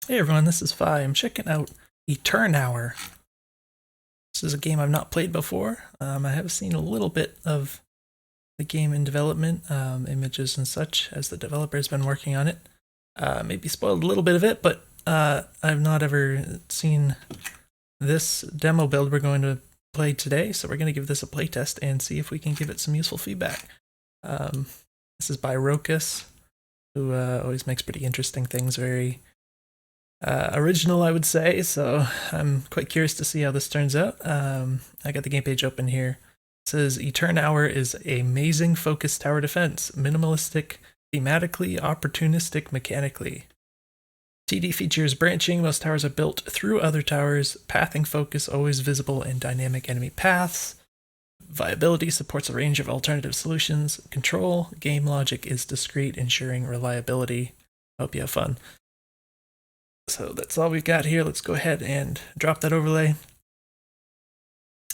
Hey everyone, this is Fi. I'm checking out Eternower. This is a game I've not played before. I have seen a little bit of the game in development, images and such, as the developer's been working on it. Maybe spoiled a little bit of it, but I've not ever seen this demo build we're going to play today, so we're going to give this a playtest and see if we can give it some useful feedback. This is by Rokus, who always makes pretty interesting things, very original, I would say, so I'm quite curious to see how this turns out. I got the game page open here. It says, Eternower is amazing focused tower defense, minimalistic, thematically, opportunistic, mechanically. TD features branching, most towers are built through other towers, pathing focus, always visible and dynamic enemy paths. Viability supports a range of alternative solutions. Control, game logic is discrete, ensuring reliability. Hope you have fun. So that's all we've got here. Let's go ahead and drop that overlay.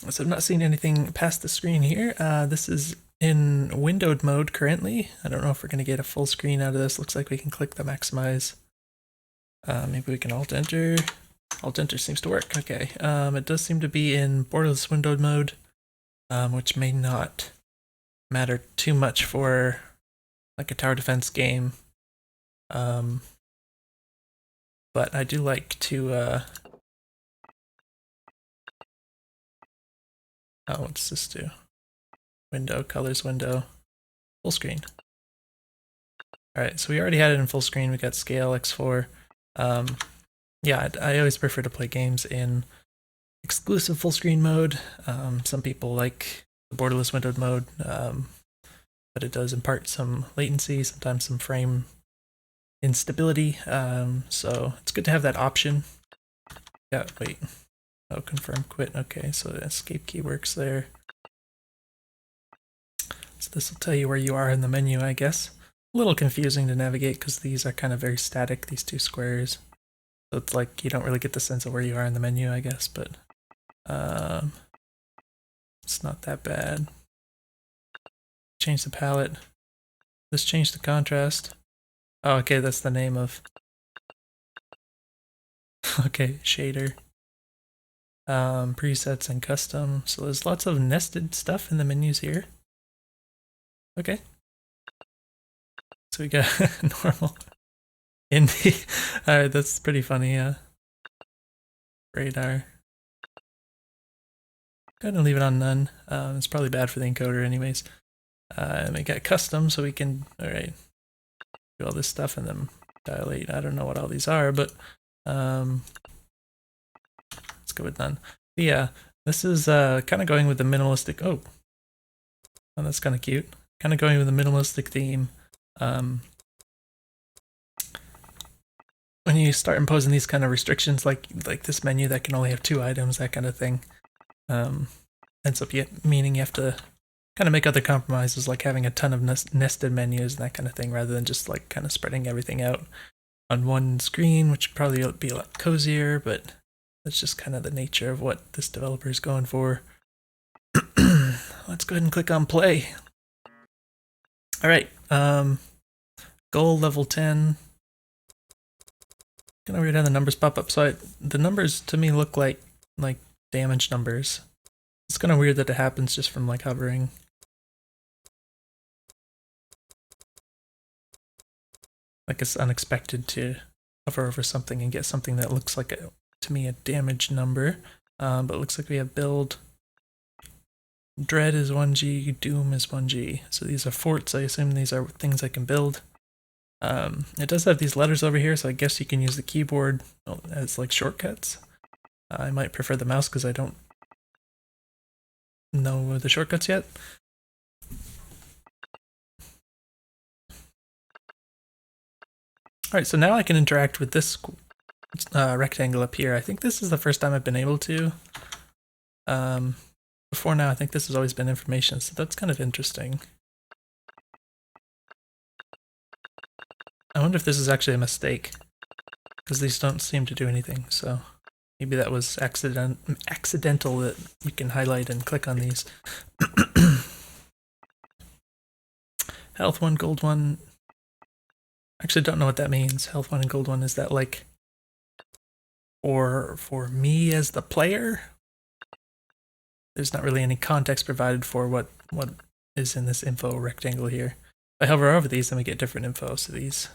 So I've not seen anything past the screen here. This is in windowed mode currently. I don't know if we're going to get a full screen out of this. Looks like we can click the maximize. Maybe we can alt enter. Alt enter seems to work. Okay. It does seem to be in borderless windowed mode, which may not matter too much for like a tower defense game. But I do like to, oh, what's this do? Window, colors window, full screen. Alright, so we already had it in full screen. We got scale, X4. Yeah, I always prefer to play games in exclusive full screen mode. Some people like the borderless windowed mode, but it does impart some latency, sometimes some frame instability. So it's good to have that option. Yeah, wait. Oh, confirm quit. Okay, so the escape key works there. So this will tell you where you are in the menu, I guess. A little confusing to navigate because these are kind of very static, these two squares. So it's like you don't really get the sense of where you are in the menu, I guess, but it's not that bad. Change the palette. Let's change the contrast. Oh, okay, that's the name of... okay, shader. Presets and custom. So there's lots of nested stuff in the menus here. Okay. So we got normal. Indie. Alright, that's pretty funny, yeah. Radar. Go ahead and leave it on none. It's probably bad for the encoder anyways. And we got custom, so we can, alright, do all this stuff and then dilate. I don't know what all these are, but let's go with none. Yeah, this is kind of going with the minimalistic, oh, that's kind of cute. Kind of going with the minimalistic theme. When you start imposing these kind of restrictions, like this menu that can only have 2 items, that kind of thing, ends up meaning you have to kind of make other compromises, like having a ton of nested menus and that kind of thing, rather than just like kind of spreading everything out on one screen, which would probably be a lot cozier, but that's just kind of the nature of what this developer is going for. Let's go ahead and click on play. Alright, goal level 10. Gonna read how the numbers pop up. So the numbers to me look like damage numbers. It's kind of weird that it happens just from like hovering. Like it's unexpected to hover over something and get something that looks like to me a damage number. But it looks like we have build. Dread is 1G, Doom is 1G. So these are forts. I assume these are things I can build. It does have these letters over here, so I guess you can use the keyboard as like shortcuts. I might prefer the mouse because I don't know the shortcuts yet. Alright, so now I can interact with this rectangle up here. I think this is the first time I've been able to. Before now, I think this has always been information, so that's kind of interesting. I wonder if this is actually a mistake, because these don't seem to do anything, so maybe that was accidental that you can highlight and click on these. Health 1, gold 1. Actually don't know what that means. Health 1 and gold 1, is that like for me as the player, there's not really any context provided for what is in this info rectangle here. If I hover over these, then we get different info. So these,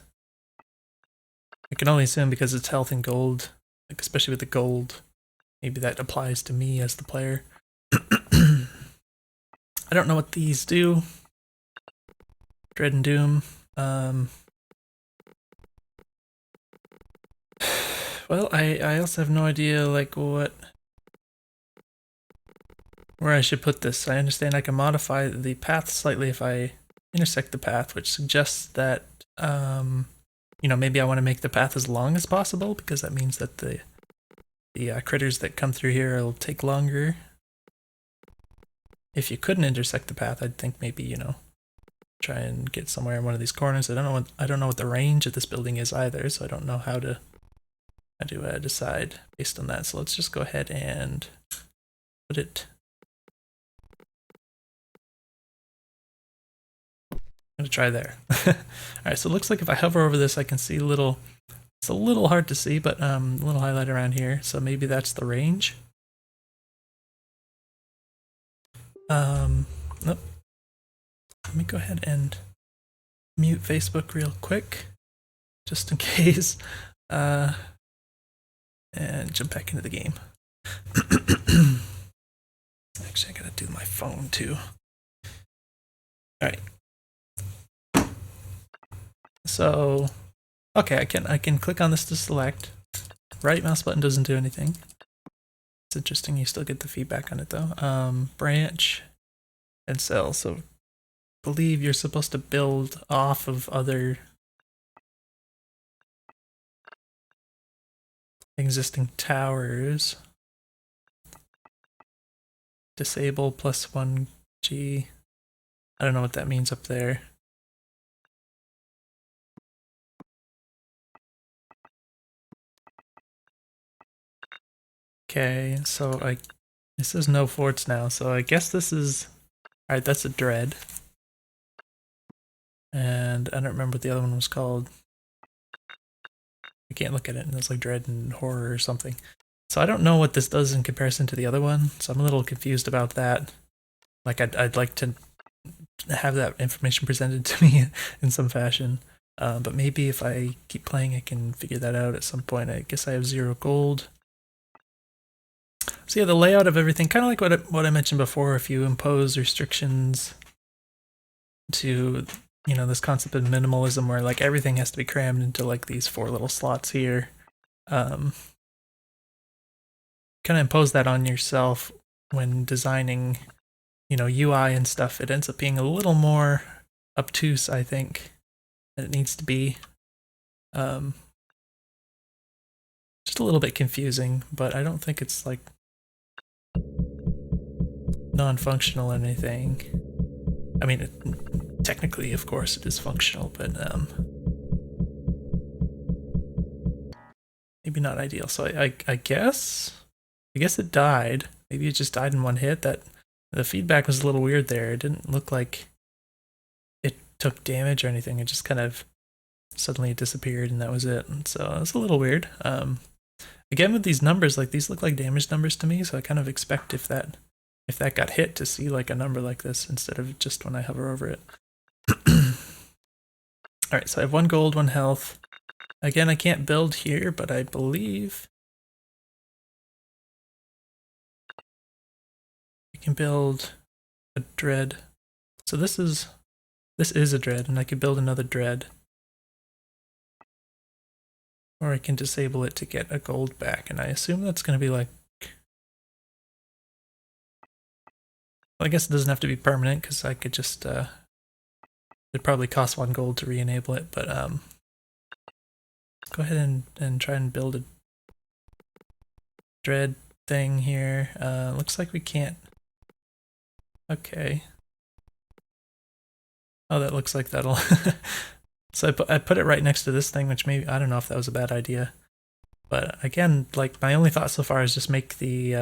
I can only assume because it's health and gold, like especially with the gold, maybe that applies to me as the player. I don't know what these do. Dread and Doom. Well, I also have no idea like where I should put this. I understand I can modify the path slightly if I intersect the path, which suggests that you know, maybe I want to make the path as long as possible because that means that the critters that come through here will take longer. If you couldn't intersect the path, I'd think maybe, you know, try and get somewhere in one of these corners. I don't know what the range of this building is either, so I don't know how to decide based on that. So let's just go ahead and put it. I'm gonna try there. All right, so it looks like if I hover over this, I can see little. It's a little hard to see, but a little highlight around here. So maybe that's the range. Nope. Let me go ahead and mute Facebook real quick, just in case. And jump back into the game. Actually, I gotta do my phone too. All right. So, okay, I can click on this to select. Right mouse button doesn't do anything. It's interesting. You still get the feedback on it though. Branch and cell. So, I believe you're supposed to build off of other existing towers. Disable +1G. I don't know what that means up there. Okay, so this is no forts now, so I guess this is, alright, that's a dread. And I don't remember what the other one was called. I can't look at it, and it's like dread and horror or something. So I don't know what this does in comparison to the other one, so I'm a little confused about that. Like I'd like to have that information presented to me in some fashion. But maybe if I keep playing, I can figure that out at some point. I guess I have 0 gold. So yeah, the layout of everything, kind of like what I mentioned before, if you impose restrictions to, you know, this concept of minimalism where like everything has to be crammed into like these 4 little slots here, kind of impose that on yourself when designing, you know, UI and stuff. It ends up being a little more obtuse, I think, than it needs to be. Just a little bit confusing, but I don't think it's like non-functional or anything. I mean, technically, of course, it is functional, but maybe not ideal. So I guess it died. Maybe it just died in one hit. That the feedback was a little weird there. It didn't look like it took damage or anything. It just kind of suddenly disappeared, and that was it. And so it's a little weird. Again, with these numbers, like these look like damage numbers to me, so I kind of expect if that got hit to see like a number like this instead of just when I hover over it. Alright, so I have 1 gold, 1 health. Again, I can't build here, but I believe I can build a dread. So this is a dread, and I could build another dread. Or I can disable it to get a gold back, and I assume that's going to be like... Well, I guess it doesn't have to be permanent, because I could just... it'd probably cost 1 gold to re-enable it, but go ahead and try and build a dread thing here. Looks like we can't... Okay. Oh, that looks like that'll... So I put it right next to this thing, which maybe, I don't know if that was a bad idea. But again, like my only thought so far is just make the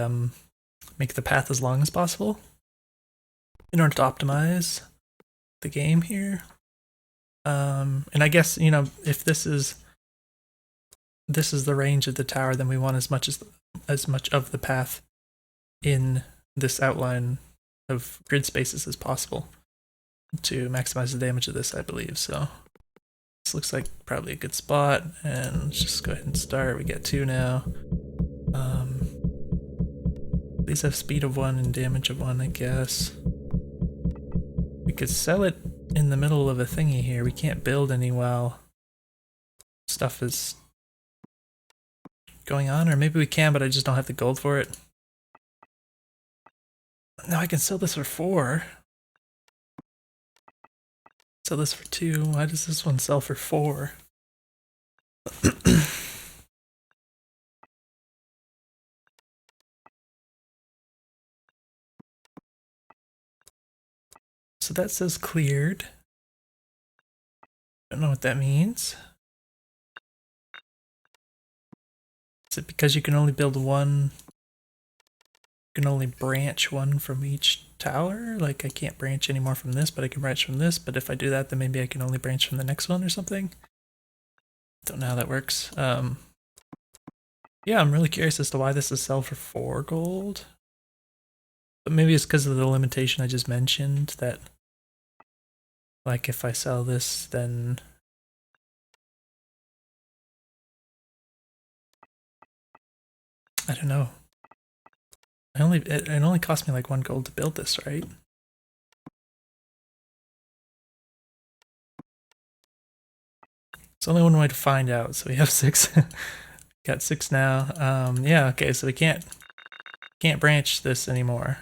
path as long as possible in order to optimize the game here. And I guess, you know, if this is this is the range of the tower, then we want as much of the path in this outline of grid spaces as possible to maximize the damage of this, I believe. So this looks like probably a good spot, and let's just go ahead and start. We get 2 now. These have speed of 1 and damage of 1, I guess. We could sell it in the middle of a thingy here. We can't build any while stuff is going on, or maybe we can, but I just don't have the gold for it. Now I can sell this for 4. Sell this for 2. Why does this one sell for 4? So that says cleared. Don't know what that means. Is it because you can only build one? You can only branch one from each tower? Like I can't branch any more from this, but I can branch from this. But if I do that, then maybe I can only branch from the next one or something. Don't know how that works. Yeah, I'm really curious as to why this is sell for 4 gold. But maybe it's because of the limitation I just mentioned that, like, if I sell this, then I don't know. It only cost me like 1 gold to build this, right? It's only one way to find out. So we have 6. Got 6 now. Yeah, okay, so we can't branch this anymore.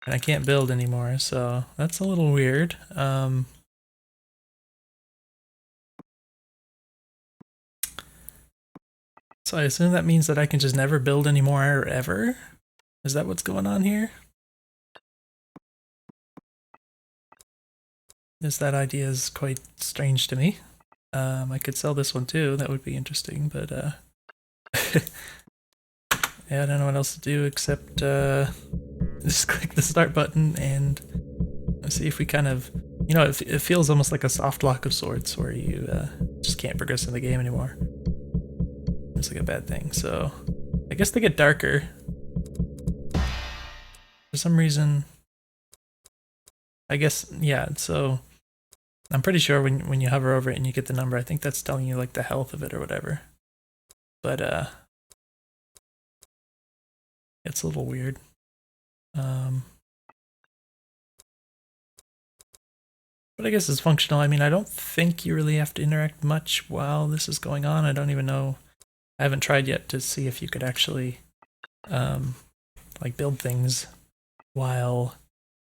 And I can't build anymore, so that's a little weird. So I assume that means that I can just never build anymore ever? Is that what's going on here? That idea is quite strange to me. I could sell this one too, that would be interesting, but yeah, I don't know what else to do except just click the start button and see if we kind of, you know, it feels almost like a soft lock of sorts where you just can't progress in the game anymore. It's like a bad thing, so I guess they get darker. For some reason, I guess, yeah, so I'm pretty sure when you hover over it and you get the number, I think that's telling you like the health of it or whatever. But it's a little weird. But I guess it's functional. I mean, I don't think you really have to interact much while this is going on. I don't even know. I haven't tried yet to see if you could actually like build things while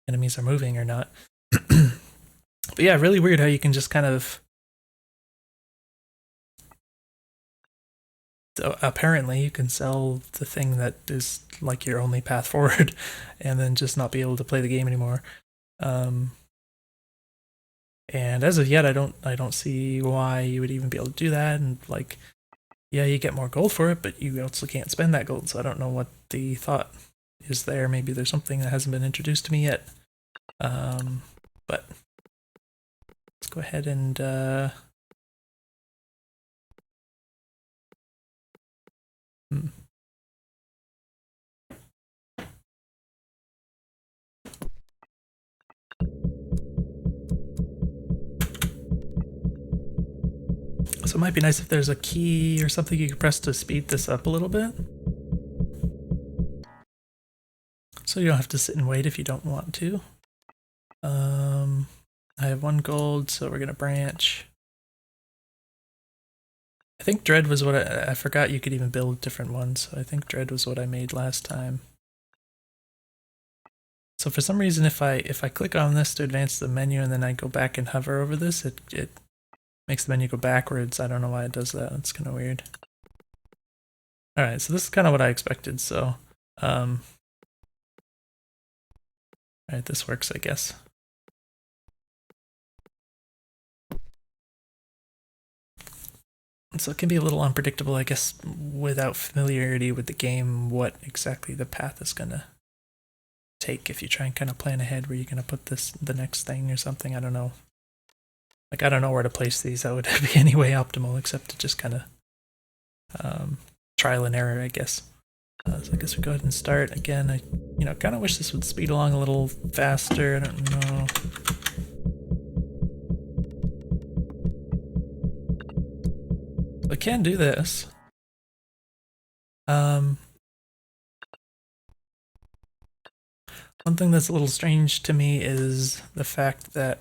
enemies are moving or not. But yeah, really weird how you can just kind of apparently you can sell the thing that is like your only path forward and then just not be able to play the game anymore. And as of yet, I don't see why you would even be able to do that. And like, yeah, you get more gold for it, but you also can't spend that gold. So I don't know what the thought is there. Maybe there's something that hasn't been introduced to me yet. But let's go ahead and So it might be nice if there's a key or something you could press to speed this up a little bit. So you don't have to sit and wait if you don't want to. I have 1 gold, so we're gonna branch. I think Dread was what I forgot you could even build different ones, so I think Dread was what I made last time. So for some reason, if I click on this to advance the menu and then I go back and hover over this, it makes the menu go backwards. I don't know why it does that. It's kind of weird. All right, so this is kind of what I expected. So, all right, this works, I guess. So it can be a little unpredictable, I guess, without familiarity with the game, what exactly the path is gonna take if you try and kind of plan ahead where you're gonna put the next thing or something. I don't know. Like, I don't know where to place these. That would be any way optimal except to just kind of trial and error, I guess. So I guess we go ahead and start again. I, kind of wish this would speed along a little faster. I don't know. I can do this. One thing that's a little strange to me is the fact that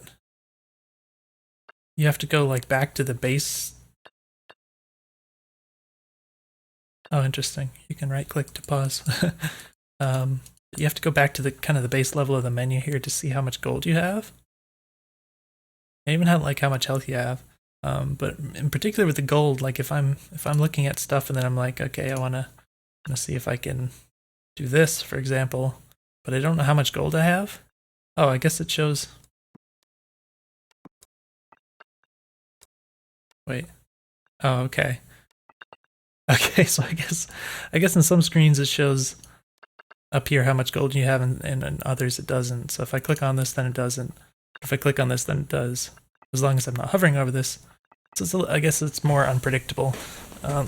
you have to go like back to the base. Oh, interesting. You can right click to pause. You have to go back to the kind of the base level of the menu here to see how much gold you have. And even how much health you have. But in particular with the gold, like if I'm looking at stuff and then I'm like, okay, I wanna see if I can do this, for example, but I don't know how much gold I have. Oh, I guess it shows. Wait. Oh, okay. Okay, so I guess in some screens it shows up here how much gold you have, and in others it doesn't. So if I click on this, then it doesn't. If I click on this, then it does. As long as I'm not hovering over this. So I guess it's more unpredictable. I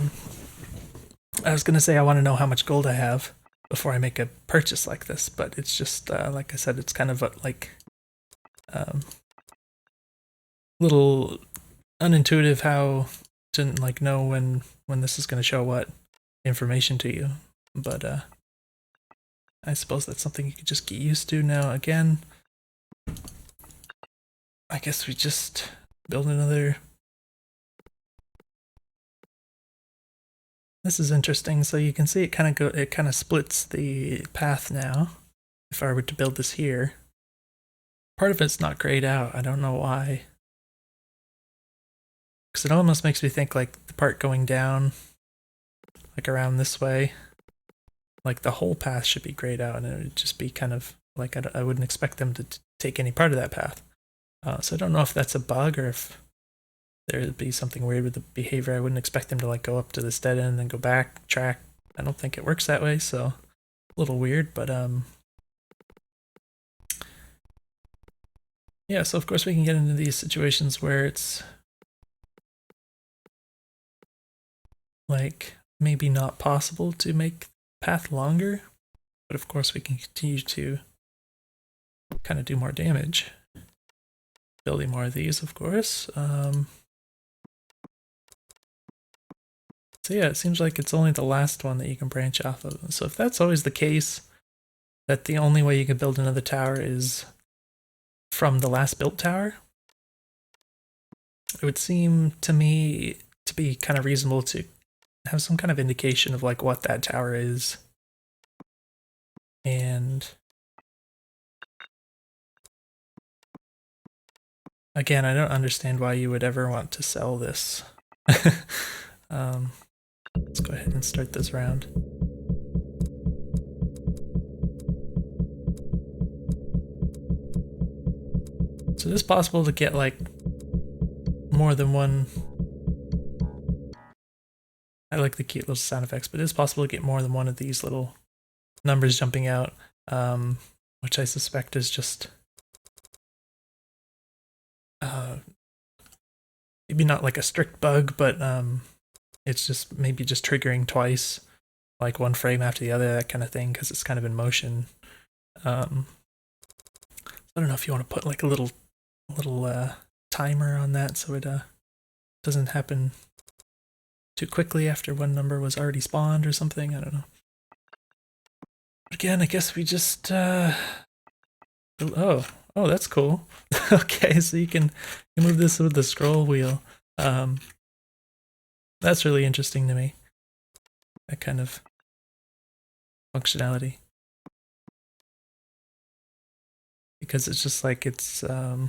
was gonna say I want to know how much gold I have before I make a purchase like this, but it's just like I said, it's kind of like little unintuitive how to like know when this is gonna show what information to you. But I suppose that's something you could just get used to. Now again, I guess we just build another. This is interesting. So you can see it kind of splits the path now. If I were to build this here, part of it's not grayed out. I don't know why. Because it almost makes me think like the part going down, like around this way, like the whole path should be grayed out, and it would just be kind of like I wouldn't expect them to take any part of that path. So I don't know if that's a bug or if there'd be something weird with the behavior. I wouldn't expect them to like go up to this dead end and then go back, track. I don't think it works that way, so a little weird, but yeah, so of course we can get into these situations where it's like maybe not possible to make the path longer, but of course we can continue to kind of do more damage. Building more of these, of course. So yeah, it seems like it's only the last one that you can branch off of. So if that's always the case, that the only way you can build another tower is from the last built tower, it would seem to me to be kind of reasonable to have some kind of indication of like what that tower is. And again, I don't understand why you would ever want to sell this. Let's go ahead and start this round. So it is possible to get like more than one. I like the cute little sound effects, but it is possible to get more than one of these little numbers jumping out, which I suspect is just maybe not like a strict bug, but it's just maybe just triggering twice, like one frame after the other, that kind of thing, because it's kind of in motion. I don't know if you want to put like a little timer on that so it doesn't happen too quickly after one number was already spawned or something. I don't know. But again, I guess we just oh, that's cool. Okay, so you can move this with the scroll wheel. That's really interesting to me. That kind of functionality. Because it's just like it's rather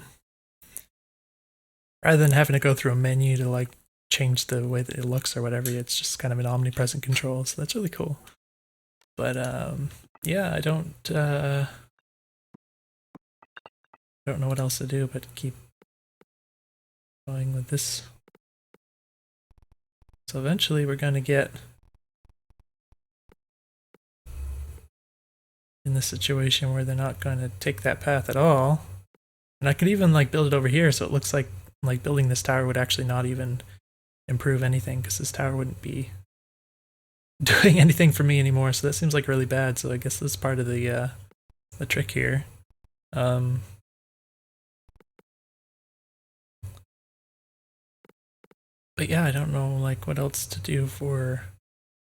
than having to go through a menu to like change the way that it looks or whatever, it's just kind of an omnipresent control, so that's really cool. But yeah, I don't know what else to do but keep going with this. So eventually we're going to get in this situation where they're not going to take that path at all. And I could even like build it over here so it looks like building this tower would actually not even improve anything, because this tower wouldn't be doing anything for me anymore, so that seems like really bad. So I guess that's part of the trick here. But yeah, I don't know like what else to do for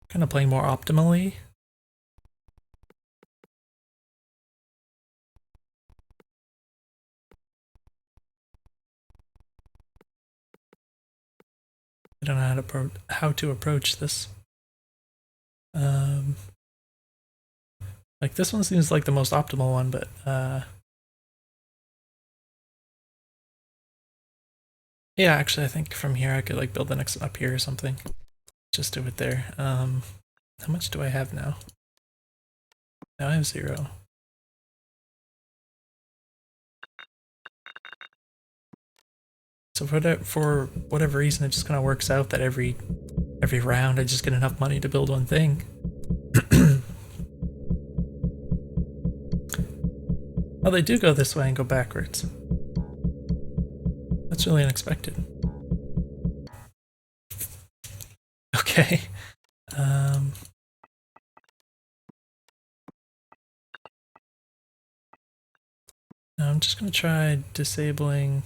kind of playing more optimally. I don't know how to approach this. Like this one seems like the most optimal one, but yeah, actually, I think from here I could like build the next up here or something. Just do it there. How much do I have now? Now I have 0. So for whatever reason, it just kind of works out that every round I just get enough money to build one thing. Oh, they do go this way and go backwards. That's really unexpected. Okay. I'm just going to try disabling.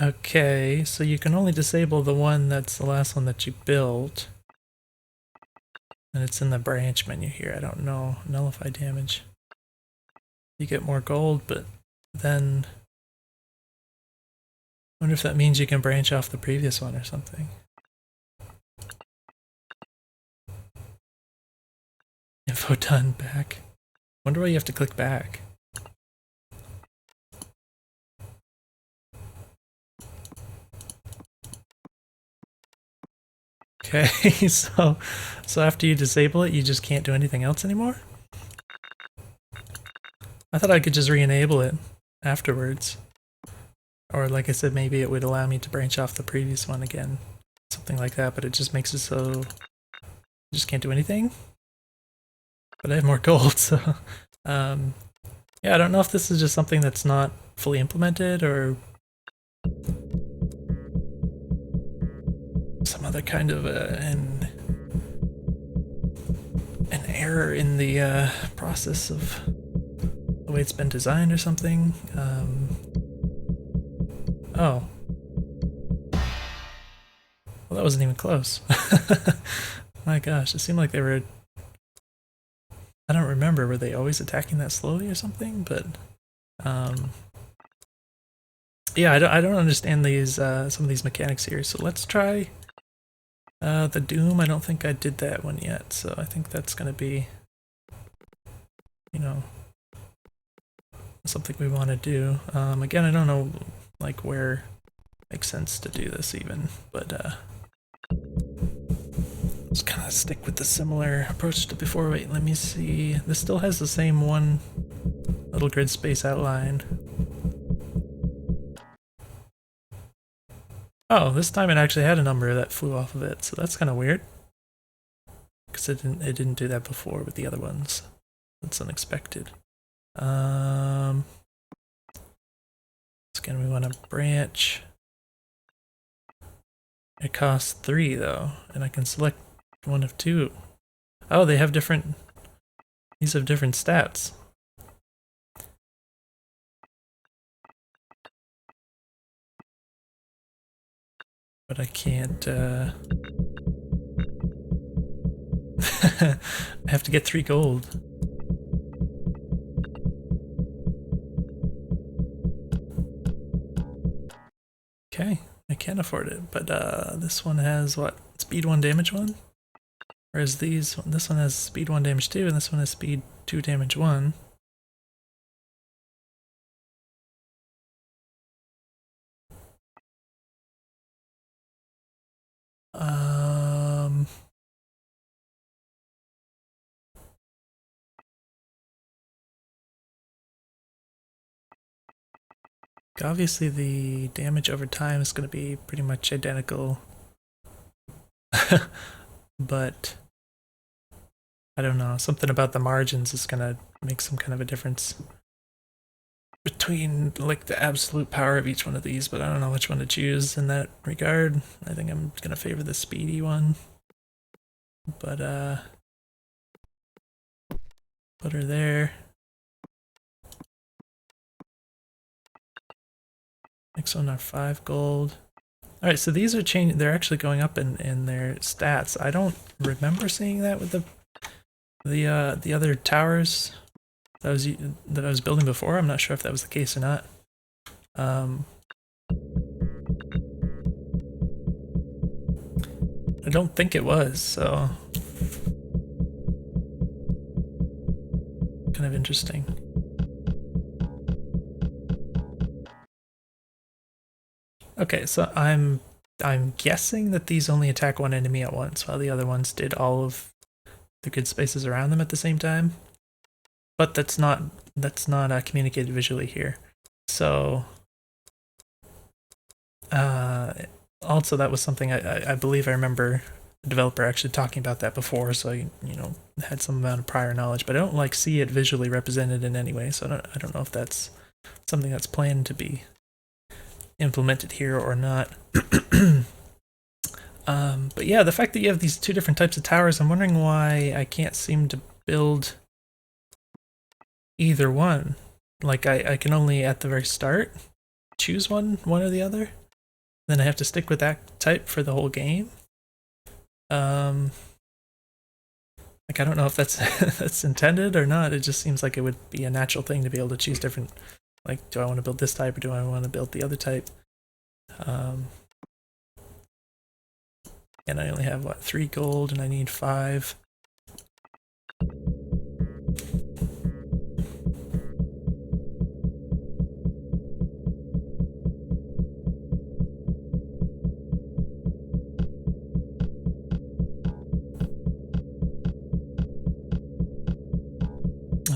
Okay, so you can only disable the one that's the last one that you built. And it's in the branch menu here. I don't know. Nullify damage. You get more gold, but then I wonder if that means you can branch off the previous one or something. Info done, back. Wonder why you have to click back. Okay, so after you disable it, you just can't do anything else anymore? I thought I could just re-enable it afterwards. Or like I said, maybe it would allow me to branch off the previous one again. Something like that, but it just makes it so you just can't do anything. But I have more gold, so yeah, I don't know if this is just something that's not fully implemented or some other kind of an error in the process of the way it's been designed or something. Oh. Well, that wasn't even close. My gosh, it seemed like they were... I don't remember, were they always attacking that slowly or something? But, yeah, I don't understand these, some of these mechanics here, so let's try the Doom. I don't think I did that one yet, so I think that's gonna be, you know, something we want to do. Again, I don't know, like, where it makes sense to do this even, but, just kind of stick with the similar approach to before. Wait, let me see. This still has the same one little grid space outline. Oh, this time it actually had a number that flew off of it, so that's kind of weird. Because it didn't do that before with the other ones. That's unexpected. Again, we want to branch. It costs 3 though, and I can select one of 2. Oh, they have different... These have different stats. But I can't, I have to get 3 gold. Okay, I can't afford it, but this one has what? Speed 1, damage 1? Whereas this one has speed 1, damage 2, and this one has speed 2, damage 1. Obviously the damage over time is going to be pretty much identical. But I don't know, something about the margins is going to make some kind of a difference between like the absolute power of each one of these, but I don't know which one to choose in that regard. I think I'm gonna favor the speedy one. But put her there. Next one are 5 gold. Alright, so these are changing, they're actually going up in their stats. I don't remember seeing that with the other towers that I was building before. I'm not sure if that was the case or not. I don't think it was, so kind of interesting. Okay, so I'm guessing that these only attack one enemy at once, while the other ones did all of the good spaces around them at the same time. But that's not communicated visually here. So also that was something I believe I remember the developer actually talking about that before, so you know, had some amount of prior knowledge, but I don't like see it visually represented in any way, so I don't know if that's something that's planned to be implemented here or not. But yeah, the fact that you have these two different types of towers, I'm wondering why I can't seem to build either one. Like I can only at the very start choose one or the other. Then I have to stick with that type for the whole game. Like I don't know if that's that's intended or not. It just seems like it would be a natural thing to be able to choose different. Like, do I want to build this type or do I want to build the other type? And I only have what, 3 gold, and I need 5.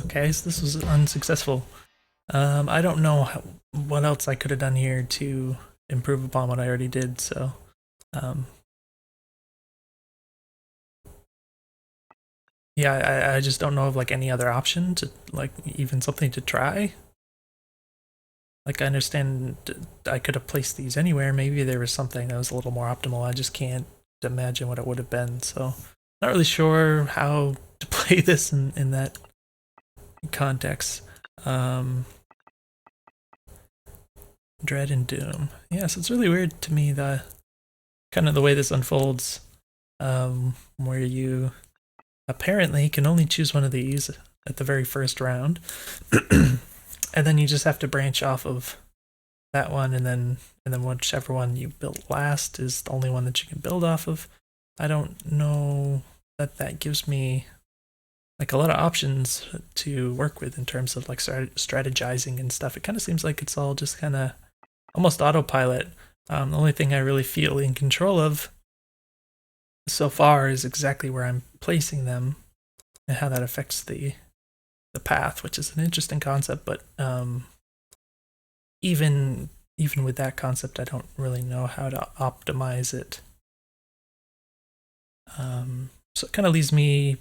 Okay, so this was unsuccessful. I don't know what else I could have done here to improve upon what I already did, so yeah, I just don't know of like any other option to like even something to try. Like I understand I could have placed these anywhere. Maybe there was something that was a little more optimal. I just can't imagine what it would have been. So not really sure how to play this in that context. Dread and Doom. Yeah, so it's really weird to me the kind of the way this unfolds, where you apparently can only choose one of these at the very first round, and then you just have to branch off of that one, and then whichever one you built last is the only one that you can build off of. I don't know that gives me like a lot of options to work with in terms of like strategizing and stuff. It kind of seems like it's all just kind of almost autopilot. The only thing I really feel in control of so far is exactly where I'm placing them and how that affects the path, which is an interesting concept. But even with that concept, I don't really know how to optimize it. So it kind of leaves me,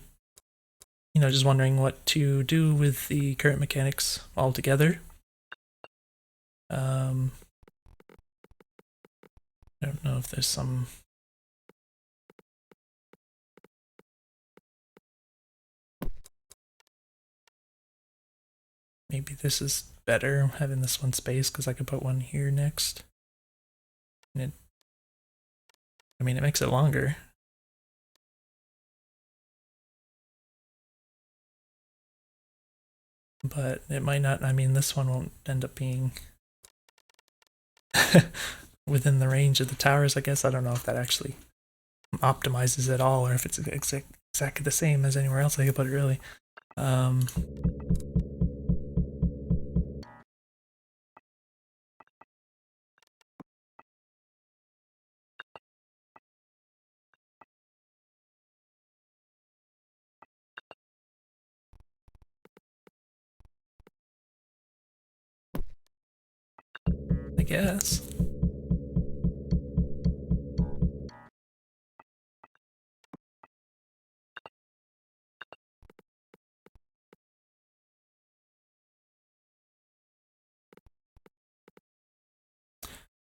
you know, just wondering what to do with the current mechanics altogether. I don't know if there's some maybe this is better having this one space because I could put one here next. And I mean, it makes it longer. But it might not, I mean, this one won't end up being within the range of the towers, I guess. I don't know if that actually optimizes at all or if it's exactly the same as anywhere else I could put it, really. I guess.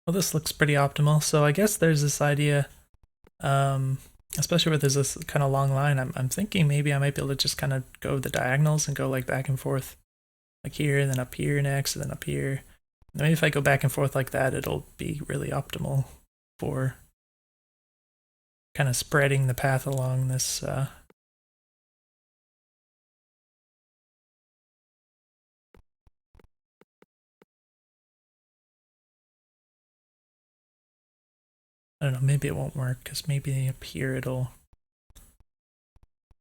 Well, this looks pretty optimal. So I guess there's this idea, especially where there's this kind of long line. I'm thinking maybe I might be able to just kind of go the diagonals and go like back and forth, like here and then up here next, and then up here. And maybe if I go back and forth like that, it'll be really optimal for kind of spreading the path along this. I don't know, maybe it won't work because maybe up here it'll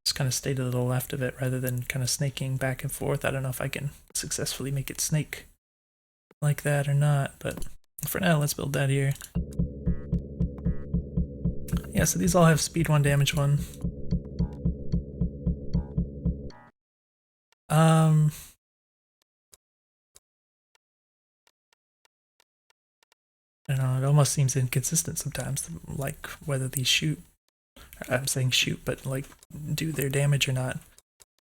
just kind of stay to the left of it rather than kind of snaking back and forth. I don't know if I can successfully make it snake like that or not, but for now, let's build that here. Yeah, so these all have speed 1, damage 1. I don't know, it almost seems inconsistent sometimes, like whether these shoot, I'm saying shoot, but like do their damage or not.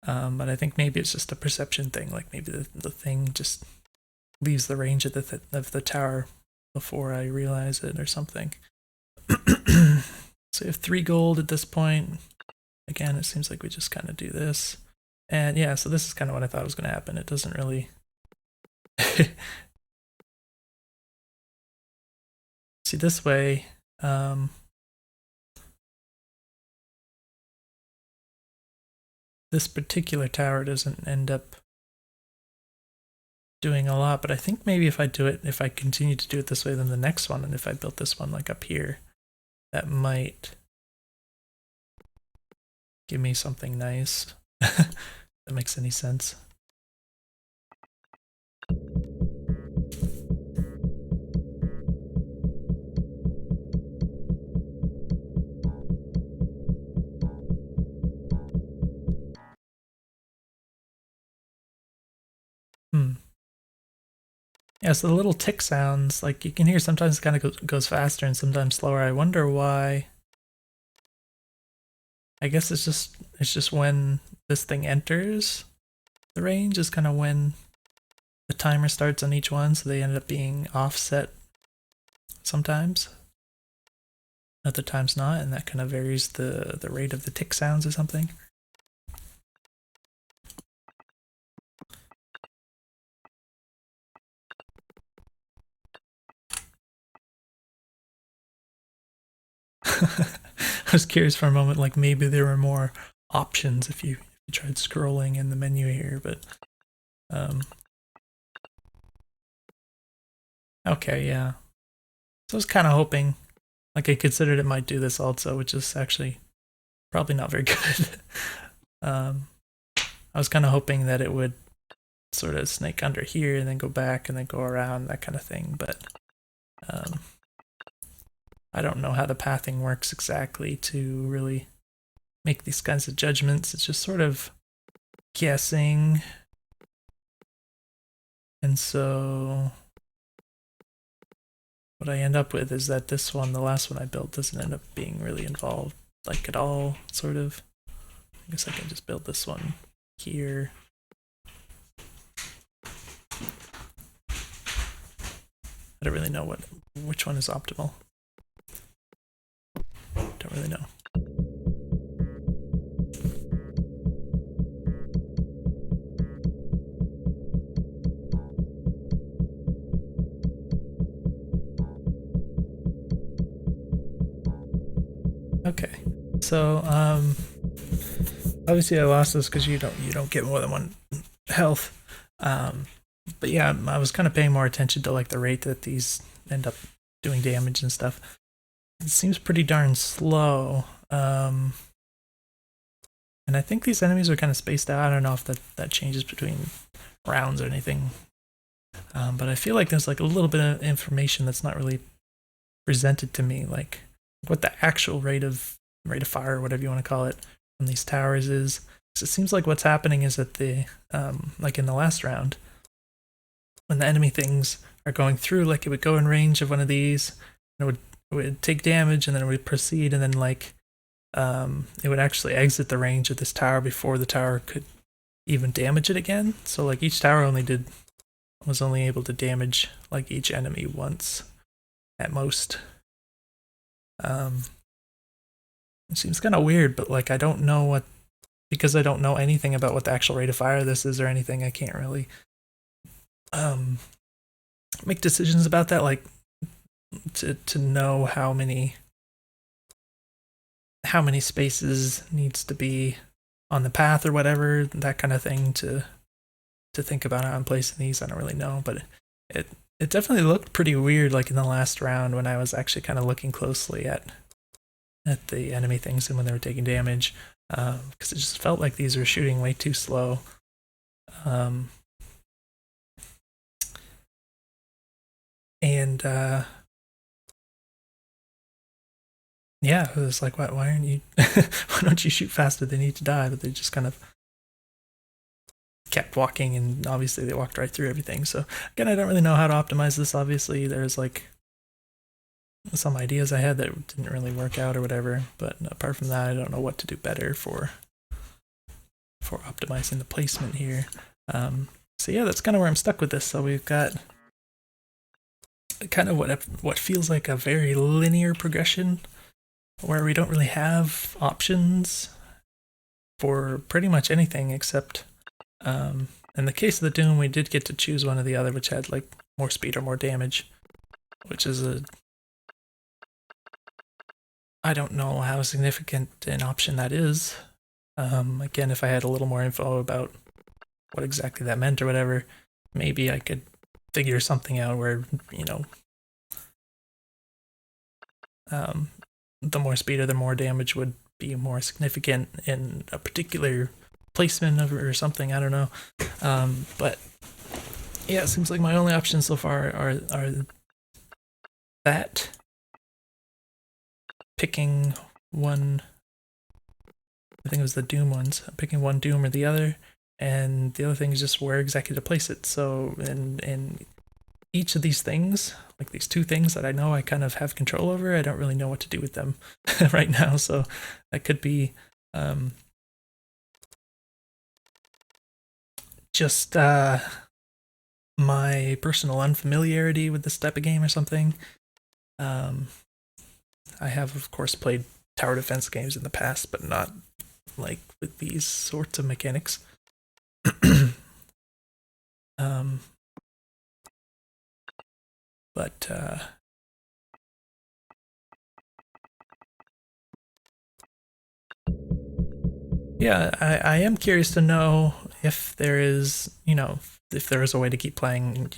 But I think maybe it's just a perception thing, like maybe the thing just leaves the range of the tower before I realize it or something. So we have 3 gold at this point. Again, it seems like we just kind of do this. And yeah, so this is kind of what I thought was going to happen. It doesn't really... See, this way, this particular tower doesn't end up doing a lot, but I think maybe if I continue to do it this way, then the next one, and if I built this one like up here, that might give me something nice. That makes any sense. Yeah, so the little tick sounds, like you can hear sometimes it kind of goes faster and sometimes slower. I wonder why. I guess it's just when this thing enters the range is kind of when the timer starts on each one, so they end up being offset sometimes. Other times not, and that kind of varies the rate of the tick sounds or something. I was curious for a moment, like maybe there were more options if you tried scrolling in the menu here, but okay, yeah. So I was kind of hoping, like I considered it might do this also, which is actually probably not very good. I was kind of hoping that it would sort of snake under here and then go back and then go around, that kind of thing, but I don't know how the pathing works exactly to really make these kinds of judgments. It's just sort of guessing. And so what I end up with is that this one, the last one I built, doesn't end up being really involved, like at all, sort of. I guess I can just build this one here. I don't really know which one is optimal. Don't really know. Okay, so obviously I lost this because you don't get more than 1 health. But yeah, I was kind of paying more attention to like the rate that these end up doing damage and stuff. It seems pretty darn slow. And I think these enemies are kind of spaced out. I don't know if that changes between rounds or anything. But I feel like there's like a little bit of information that's not really presented to me, like what the actual rate of fire, or whatever you want to call it, from these towers is. So it seems like what's happening is that the like in the last round, when the enemy things are going through, like it would go in range of one of these, and it would take damage, and then it would proceed, and then like it would actually exit the range of this tower before the tower could even damage it again. So like each tower was only able to damage like each enemy once. at most. It seems kind of weird, but like I don't know what, because I don't know anything about what the actual rate of fire this is or anything. I can't really make decisions about that, like to know how many spaces needs to be on the path or whatever, that kind of thing, to think about how I'm placing these. I don't really know, but it definitely looked pretty weird, like in the last round when I was actually kind of looking closely at the enemy things and when they were taking damage, because it just felt like these were shooting way too slow. Yeah, it was like, why aren't you? Why don't you shoot faster? They need to die, but they just kind of kept walking, and obviously they walked right through everything. So again, I don't really know how to optimize this. Obviously, there's like some ideas I had that didn't really work out or whatever, but apart from that, I don't know what to do better for optimizing the placement here. So yeah, that's kind of where I'm stuck with this. So we've got kind of what feels like a very linear progression, where we don't really have options for pretty much anything except, in the case of the Doom, we did get to choose one or the other, which had like more speed or more damage, which is I don't know how significant an option that is. Again, if I had a little more info about what exactly that meant or whatever, maybe I could figure something out where, the more speed or the more damage would be more significant in a particular placement of or something. I don't know. But yeah, it seems like my only options so far are that, picking one. I think it was the Doom ones. I'm picking one Doom or the other, and the other thing is just where exactly to place it. So in each of these things, like these two things that I know I kind of have control over, I don't really know what to do with them right now. So that could be just my personal unfamiliarity with this type of game or something. I have, of course, played tower defense games in the past, but not like with these sorts of mechanics. But yeah, I am curious to know if there is, if there is a way to keep playing,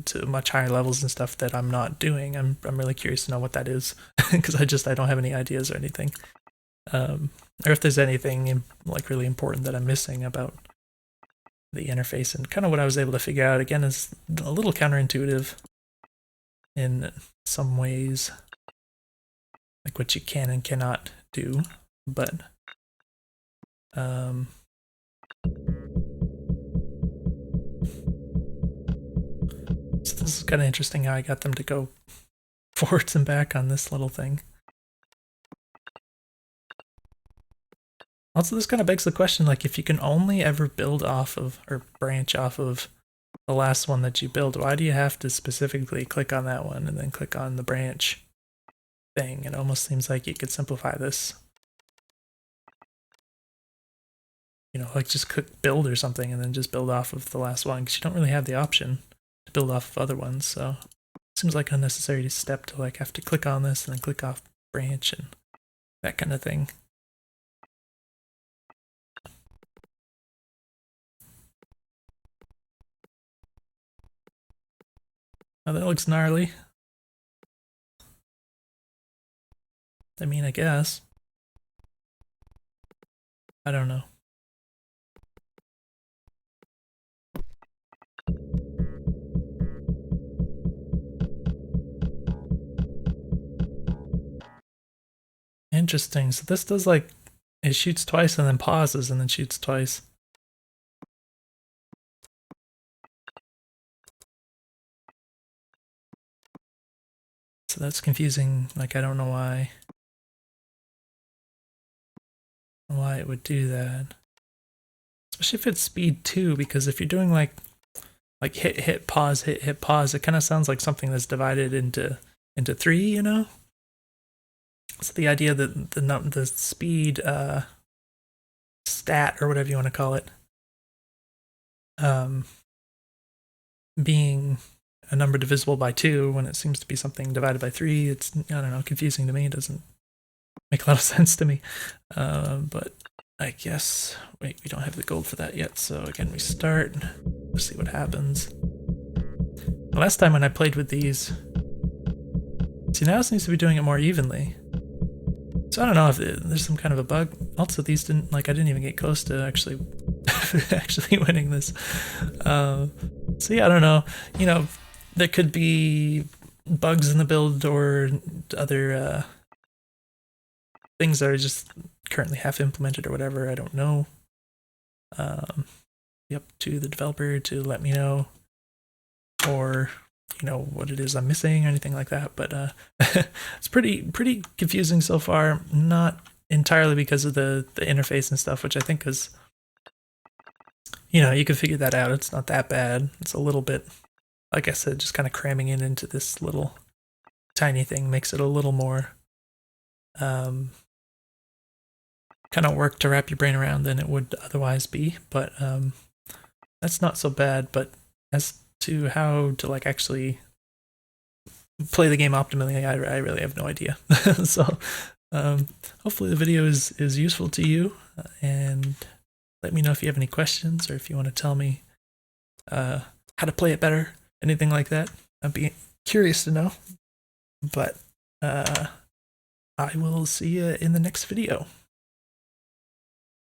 to much higher levels and stuff that I'm not doing. I'm really curious to know what that is, because I don't have any ideas or anything, or if there's anything like really important that I'm missing about the interface. And kind of what I was able to figure out, again, is a little counterintuitive in some ways, like what you can and cannot do, but so this is kind of interesting how I got them to go forwards and back on this little thing. Also, this kind of begs the question, like, if you can only ever build off of or branch off of the last one that you build, why do you have to specifically click on that one and then click on the branch thing? It almost seems like you could simplify this. Like just click build or something and then just build off of the last one, because you don't really have the option to build off of other ones. So it seems like an unnecessary step to like have to click on this and then click off branch and that kind of thing. Oh, that looks gnarly. I mean, I guess. I don't know. Interesting. So this does like, it shoots twice and then pauses and then shoots twice. So that's confusing. Like, I don't know why it would do that. Especially if it's speed 2, because if you're doing like hit pause, hit pause, it kind of sounds like something that's divided into into 3, you know? So the idea that the speed stat, or whatever you want to call it, being a number divisible by 2 when it seems to be something divided by 3, it's, I don't know, confusing to me. It doesn't make a lot of sense to me. But I guess, wait, we don't have the gold for that yet. So again, we start, let's see what happens. The last time when I played with these, see, now it seems to be doing it more evenly. So I don't know if there's some kind of a bug. Also, these didn't, like, I didn't even get close to actually winning this. So yeah, I don't know. You know, there could be bugs in the build or other things that are just currently half implemented or whatever. I don't know. Up to the developer to let me know, or you know what it is I'm missing or anything like that. But it's pretty confusing so far. Not entirely because of the interface and stuff, which I think is, you know, you can figure that out. It's not that bad. It's a little bit, like I said, just kind of cramming it into this little tiny thing makes it a little more kind of work to wrap your brain around than it would otherwise be. But that's not so bad. But as to how to like actually play the game optimally, I really have no idea. So hopefully the video is useful to you, and let me know if you have any questions or if you want to tell me how to play it better, anything like that. I'd be curious to know. But I will see you in the next video.